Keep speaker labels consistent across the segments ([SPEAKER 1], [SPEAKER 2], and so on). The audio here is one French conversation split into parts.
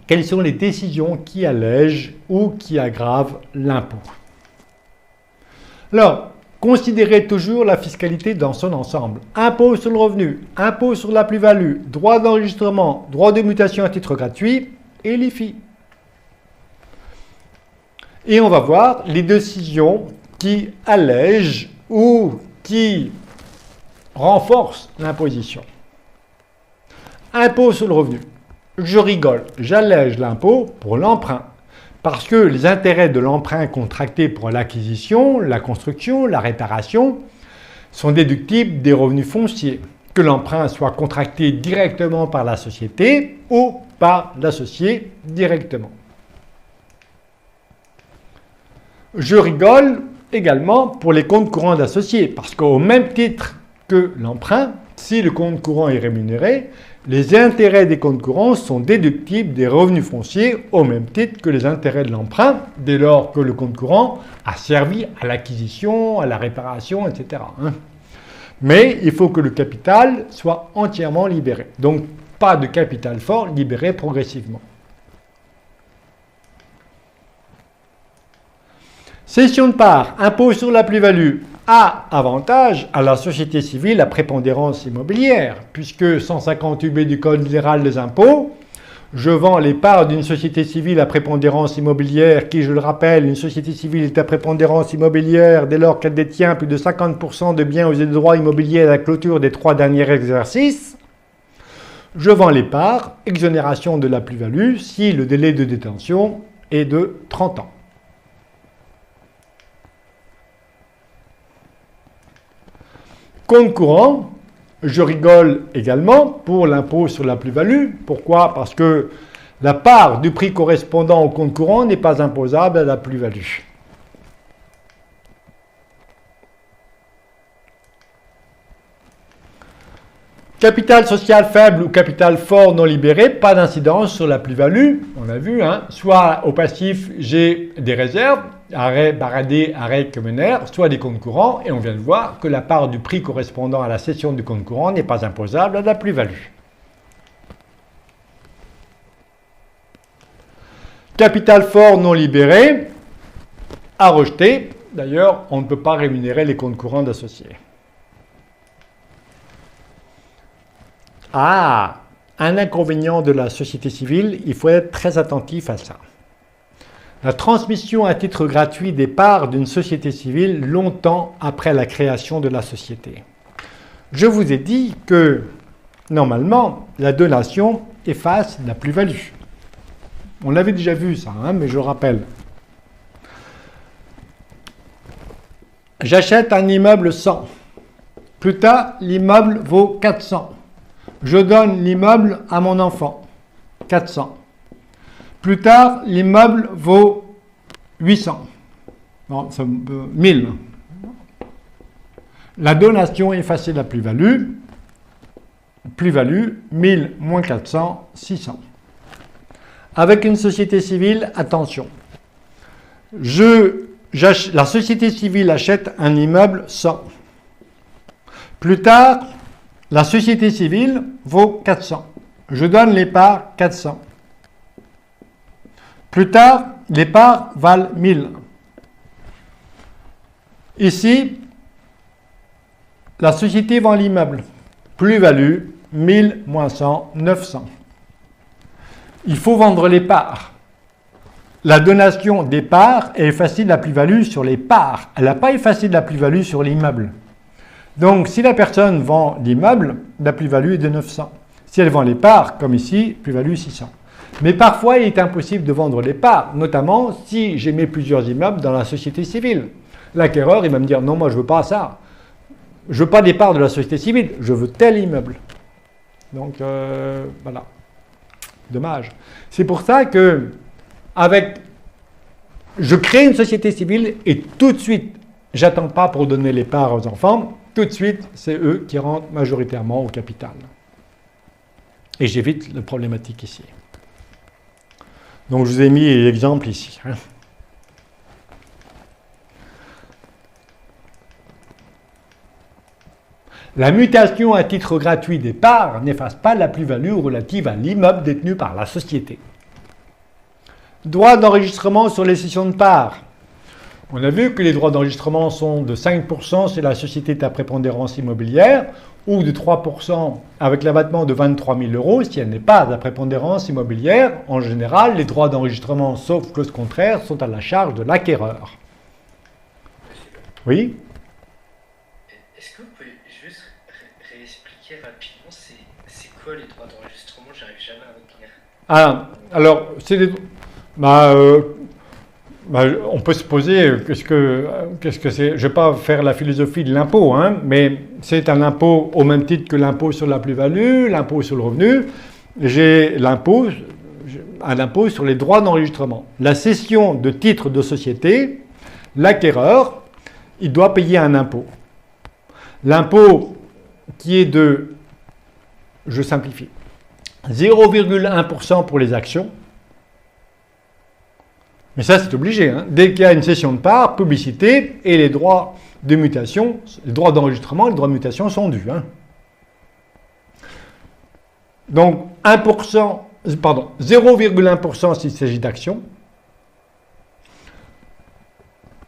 [SPEAKER 1] quelles sont les décisions qui allègent ou qui aggravent l'impôt. Alors, considérez toujours la fiscalité dans son ensemble. Impôt sur le revenu, impôt sur la plus-value, droit d'enregistrement, droit de mutation à titre gratuit et l'IFI. Et on va voir les décisions qui allègent ou qui renforcent l'imposition. Impôt sur le revenu. Je rigole, j'allège l'impôt pour l'emprunt. Parce que les intérêts de l'emprunt contracté pour l'acquisition, la construction, la réparation sont déductibles des revenus fonciers, que l'emprunt soit contracté directement par la société ou par l'associé directement. Je rigole également pour les comptes courants d'associés, parce qu'au même titre que l'emprunt, si le compte courant est rémunéré, les intérêts des comptes courants sont déductibles des revenus fonciers au même titre que les intérêts de l'emprunt, dès lors que le compte courant a servi à l'acquisition, à la réparation, etc. Mais il faut que le capital soit entièrement libéré. Donc, pas de capital fort libéré progressivement. Cession de part, impôt sur la plus-value, a avantage à la société civile à prépondérance immobilière, puisque 158B du Code général des impôts, je vends les parts d'une société civile à prépondérance immobilière, qui, je le rappelle, une société civile est à prépondérance immobilière dès lors qu'elle détient plus de 50% de biens et de droits immobiliers à la clôture des 3 derniers exercices. Je vends les parts, exonération de la plus-value, si le délai de détention est de 30 ans. Compte courant, je rigole également pour l'impôt sur la plus-value. Pourquoi? Parce que la part du prix correspondant au compte courant n'est pas imposable à la plus-value. Capital social faible ou capital fort non libéré, pas d'incidence sur la plus-value. On a vu, soit au passif, j'ai des réserves, arrêt, baradé, arrêt communaire, soit des comptes courants, et on vient de voir que la part du prix correspondant à la cession du compte courant n'est pas imposable à la plus-value. Capital fort non libéré, à rejeter. D'ailleurs, on ne peut pas rémunérer les comptes courants d'associés. Ah, un inconvénient de la société civile, il faut être très attentif à ça. La transmission à titre gratuit des parts d'une société civile longtemps après la création de la société. Je vous ai dit que, normalement, la donation efface la plus-value. On l'avait déjà vu ça, mais je rappelle. J'achète un immeuble 100. Plus tard, l'immeuble vaut 400. Je donne l'immeuble à mon enfant, 400. Plus tard, l'immeuble vaut 800. Non, 1000. La donation effacée de la plus-value. Plus-value, 1000 moins 400, 600. Avec une société civile, attention. La société civile achète un immeuble 100. Plus tard, la société civile vaut 400. Je donne les parts 400. Plus tard, les parts valent 1000. Ici, la société vend l'immeuble. Plus-value, 1000 moins 100, 900. Il faut vendre les parts. La donation des parts est effacée de la plus-value sur les parts. Elle n'a pas effacé de la plus-value sur l'immeuble. Donc, si la personne vend l'immeuble, la plus-value est de 900. Si elle vend les parts, comme ici, plus-value 600. Mais parfois, il est impossible de vendre les parts, notamment si j'émets plusieurs immeubles dans la société civile. L'acquéreur, il va me dire, non, moi, je ne veux pas ça. Je ne veux pas des parts de la société civile, je veux tel immeuble. Donc, voilà. Dommage. C'est pour ça que, je crée une société civile et tout de suite, j'attends pas pour donner les parts aux enfants. Tout de suite, c'est eux qui rentrent majoritairement au capital. Et j'évite la problématique ici. Donc, je vous ai mis l'exemple ici. La mutation à titre gratuit des parts n'efface pas la plus-value relative à l'immeuble détenu par la société. Droits d'enregistrement sur les cessions de parts. On a vu que les droits d'enregistrement sont de 5% si la société est à prépondérance immobilière ou de 3% avec l'abattement de 23 000 € si elle n'est pas à prépondérance immobilière. En général, les droits d'enregistrement, sauf clause contraire, sont à la charge de l'acquéreur. Oui?
[SPEAKER 2] Est-ce que vous pouvez juste réexpliquer rapidement c'est quoi les droits d'enregistrement? J'arrive jamais à retenir.
[SPEAKER 1] Ah, alors, c'est des... on peut se poser qu'est-ce que c'est. Je ne vais pas faire la philosophie de l'impôt, hein, mais c'est un impôt au même titre que l'impôt sur la plus-value, l'impôt sur le revenu. J'ai un impôt sur les droits d'enregistrement. La cession de titres de société, l'acquéreur, il doit payer un impôt. L'impôt qui est de, je simplifie, 0,1% pour les actions. Mais ça, c'est obligé. Hein. Dès qu'il y a une cession de parts, publicité et les droits de mutation, les droits d'enregistrement et les droits de mutation sont dus. Hein. Donc, 0,1% s'il s'agit d'actions,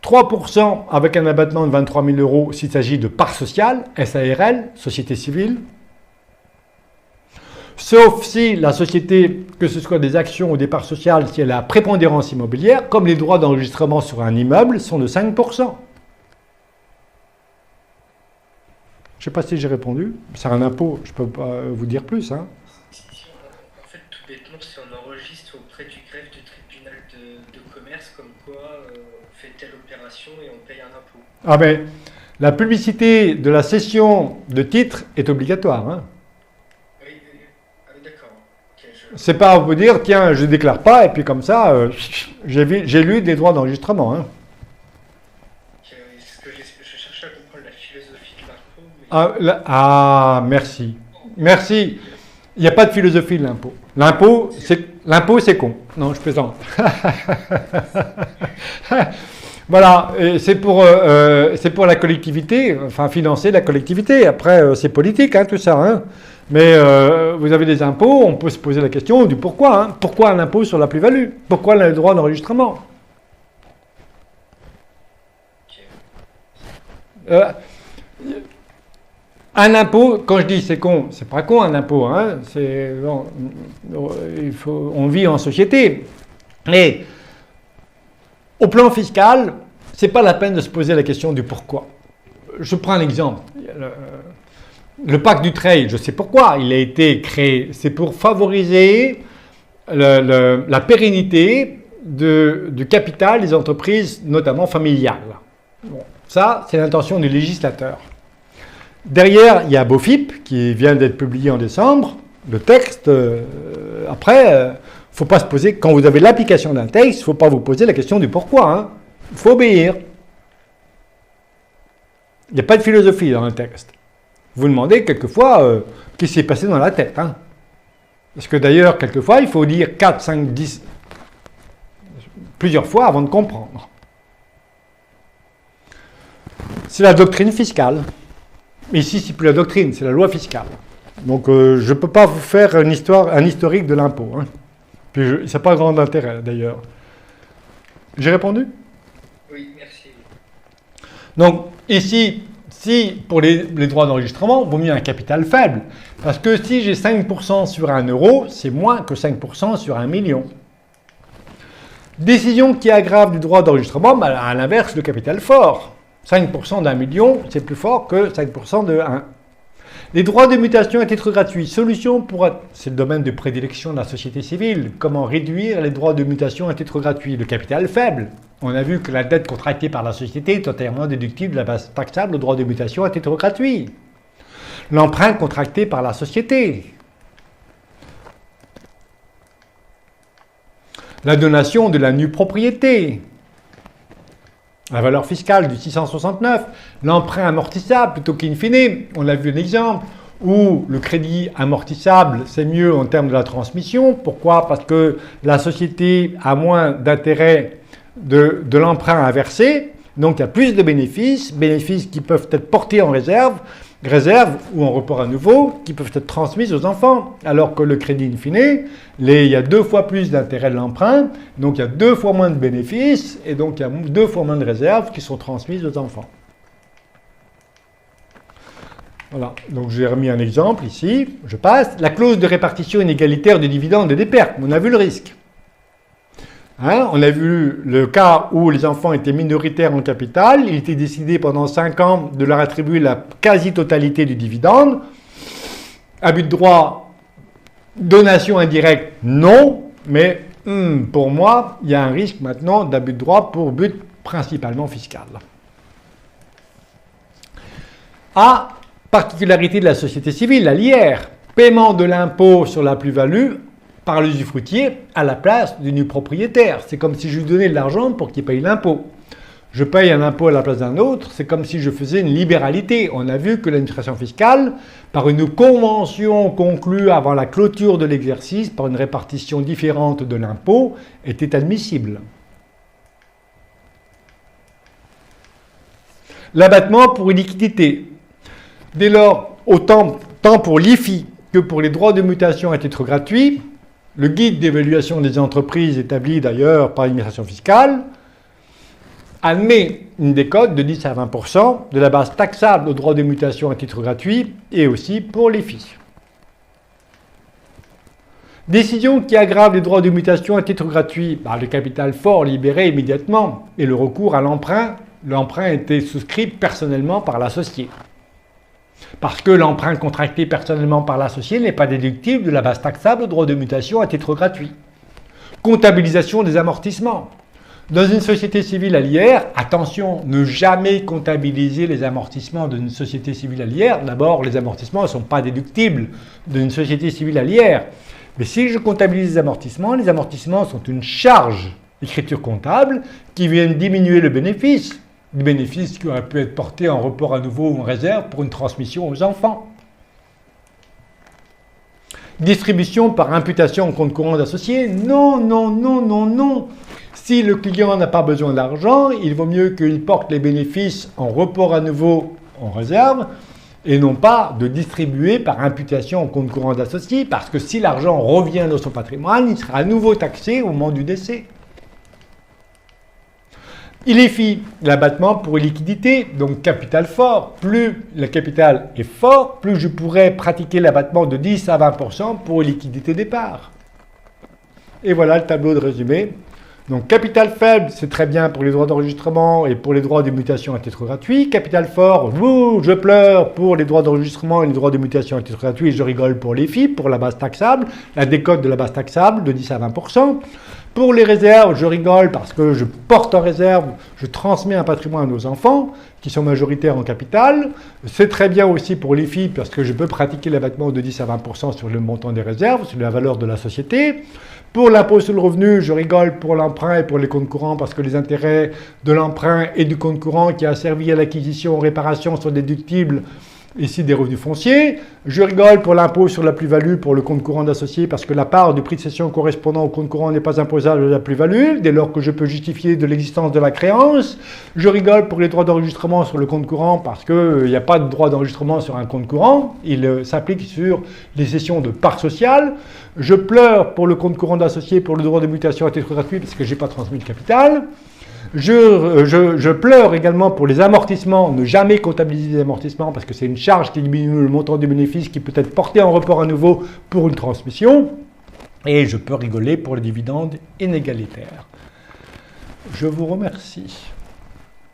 [SPEAKER 1] 3% avec un abattement de 23 000 € s'il s'agit de parts sociales, SARL, société civile, sauf si la société, que ce soit des actions ou des parts sociales, si elle a prépondérance immobilière, comme les droits d'enregistrement sur un immeuble sont de 5%. Je ne sais pas si j'ai répondu. C'est un impôt, je ne peux pas vous dire plus. Hein.
[SPEAKER 2] En fait, tout bêtement, si on enregistre auprès du greffe du tribunal de commerce, comme quoi on fait telle opération et on paye un impôt.
[SPEAKER 1] Ah ben, la publicité de la cession de titres est obligatoire. Hein. C'est pas à vous dire, tiens, je ne déclare pas, et puis comme ça, j'ai lu des droits d'enregistrement. Hein.
[SPEAKER 2] Je cherchais à comprendre la philosophie de l'impôt.
[SPEAKER 1] Merci. Merci. Il n'y a pas de philosophie de l'impôt. L'impôt, c'est con. Non, je plaisante. Voilà, c'est pour la collectivité, enfin financer la collectivité. Après, c'est politique, hein, tout ça. Hein. Mais vous avez des impôts, on peut se poser la question du pourquoi. Hein. Pourquoi un impôt sur la plus-value? Pourquoi le droit d'enregistrement? Un impôt, quand je dis c'est con, c'est pas con un impôt. Hein. On vit en société. Mais au plan fiscal, c'est pas la peine de se poser la question du pourquoi. Je prends un exemple. Le pacte du trade, je sais pourquoi il a été créé. C'est pour favoriser la pérennité du capital des entreprises, notamment familiales. Bon, ça, c'est l'intention du législateur. Derrière, il y a BOFIP qui vient d'être publié en décembre. Le texte, après, faut pas se poser, quand vous avez l'application d'un texte, il ne faut pas vous poser la question du pourquoi. Hein. Il faut obéir. Il n'y a pas de philosophie dans le texte. Vous demandez quelquefois ce qui s'est passé dans la tête. Hein. Parce que d'ailleurs, quelquefois, il faut dire 4, 5, 10, plusieurs fois avant de comprendre. C'est la doctrine fiscale. Mais ici, c'est plus la doctrine, c'est la loi fiscale. Donc, je ne peux pas vous faire un historique de l'impôt. Hein. Puis, ça n'a pas grand intérêt, d'ailleurs. J'ai répondu?
[SPEAKER 2] Oui, merci.
[SPEAKER 1] Donc, ici, si pour les droits d'enregistrement, il vaut mieux un capital faible. Parce que si j'ai 5% sur 1 euro, c'est moins que 5% sur 1 million. Décision qui aggrave du droit d'enregistrement, bah, à l'inverse, le capital fort. 5% d'1 million, c'est plus fort que 5% de 1. Les droits de mutation à titre gratuit. Solution pour... C'est le domaine de prédilection de la société civile. Comment réduire les droits de mutation à titre gratuit? Le capital faible. On a vu que la dette contractée par la société est entièrement déductible de la base taxable au droit de mutation à titre gratuit. L'emprunt contracté par la société. La donation de la nue propriété. La valeur fiscale du 669, l'emprunt amortissable plutôt qu'in fine. On a vu un exemple où le crédit amortissable, c'est mieux en termes de la transmission. Pourquoi? Parce que la société a moins d'intérêt de l'emprunt à verser, donc il y a plus de bénéfices qui peuvent être portés en réserve réserve ou en report à nouveau qui peuvent être transmises aux enfants. Alors que le crédit in fine, il y a 2 fois plus d'intérêt de l'emprunt, donc il y a 2 fois moins de bénéfices, et donc il y a 2 fois moins de réserves qui sont transmises aux enfants. Voilà, donc j'ai remis un exemple ici, je passe. La clause de répartition inégalitaire des dividendes et des pertes, on a vu le risque. Hein, on a vu le cas où les enfants étaient minoritaires en capital, il était décidé pendant 5 ans de leur attribuer la quasi-totalité du dividende. Abus de droit, donation indirecte, non, mais pour moi, il y a un risque maintenant d'abus de droit pour but principalement fiscal. A, particularité de la société civile, la LIR, paiement de l'impôt sur la plus-value par l'usufruitier à la place du nu propriétaire. C'est comme si je lui donnais de l'argent pour qu'il paye l'impôt. Je paye un impôt à la place d'un autre, c'est comme si je faisais une libéralité. On a vu que l'administration fiscale, par une convention conclue avant la clôture de l'exercice, par une répartition différente de l'impôt, était admissible. L'abattement pour illiquidité. Dès lors, tant pour l'IFI que pour les droits de mutation à titre gratuit, le guide d'évaluation des entreprises établi d'ailleurs par l'administration fiscale admet une décote de 10 à 20% de la base taxable aux droits de mutation à titre gratuit et aussi pour l'IFI. Décision qui aggrave les droits de mutation à titre gratuit, le capital fort libéré immédiatement et le recours à l'emprunt. L'emprunt était souscrit personnellement par l'associé. Parce que l'emprunt contracté personnellement par l'associé n'est pas déductible de la base taxable aux droits de mutation à titre gratuit. Comptabilisation des amortissements. Dans une société civile à l'IR, attention, ne jamais comptabiliser les amortissements d'une société civile à l'IR. D'abord, les amortissements ne sont pas déductibles d'une société civile à l'IR. Mais si je comptabilise les amortissements sont une charge d'écriture comptable qui viennent diminuer le bénéfice qui aurait pu être porté en report à nouveau ou en réserve pour une transmission aux enfants. Distribution par imputation en compte courant d'associé. Non, non, non, non, non. Si le client n'a pas besoin d'argent, il vaut mieux qu'il porte les bénéfices en report à nouveau en réserve et non pas de distribuer par imputation en compte courant d'associé, parce que si l'argent revient dans son patrimoine, il sera à nouveau taxé au moment du décès. ILIFI, l'abattement pour illiquidité, donc capital fort. Plus le capital est fort, plus je pourrais pratiquer l'abattement de 10 à 20% pour illiquidité départ. Et voilà le tableau de résumé. Donc capital faible, c'est très bien pour les droits d'enregistrement et pour les droits de mutation à titre gratuit. Capital fort, je pleure pour les droits d'enregistrement et les droits de mutation à titre gratuit et je rigole pour les FI, pour la base taxable, la décote de la base taxable de 10 à 20%. Pour les réserves, je rigole parce que je porte en réserve, je transmets un patrimoine à nos enfants qui sont majoritaires en capital. C'est très bien aussi pour les filles parce que je peux pratiquer l'abattement de 10 à 20% sur le montant des réserves, sur la valeur de la société. Pour l'impôt sur le revenu, je rigole pour l'emprunt et pour les comptes courants parce que les intérêts de l'emprunt et du compte courant qui a servi à l'acquisition ou réparation sont déductibles ici des revenus fonciers. Je rigole pour l'impôt sur la plus-value pour le compte courant d'associé parce que la part du prix de cession correspondant au compte courant n'est pas imposable à la plus-value dès lors que je peux justifier de l'existence de la créance. Je rigole pour les droits d'enregistrement sur le compte courant parce qu'il n'y a pas de droit d'enregistrement sur un compte courant. Il s'applique sur les cessions de parts sociales. Je pleure pour le compte courant d'associé pour le droit de mutation à titre gratuit parce que je n'ai pas transmis le capital. Je pleure également pour les amortissements, ne jamais comptabiliser les amortissements parce que c'est une charge qui diminue le montant du bénéfice qui peut être porté en report à nouveau pour une transmission. Et je peux rigoler pour les dividendes inégalitaires. Je vous remercie.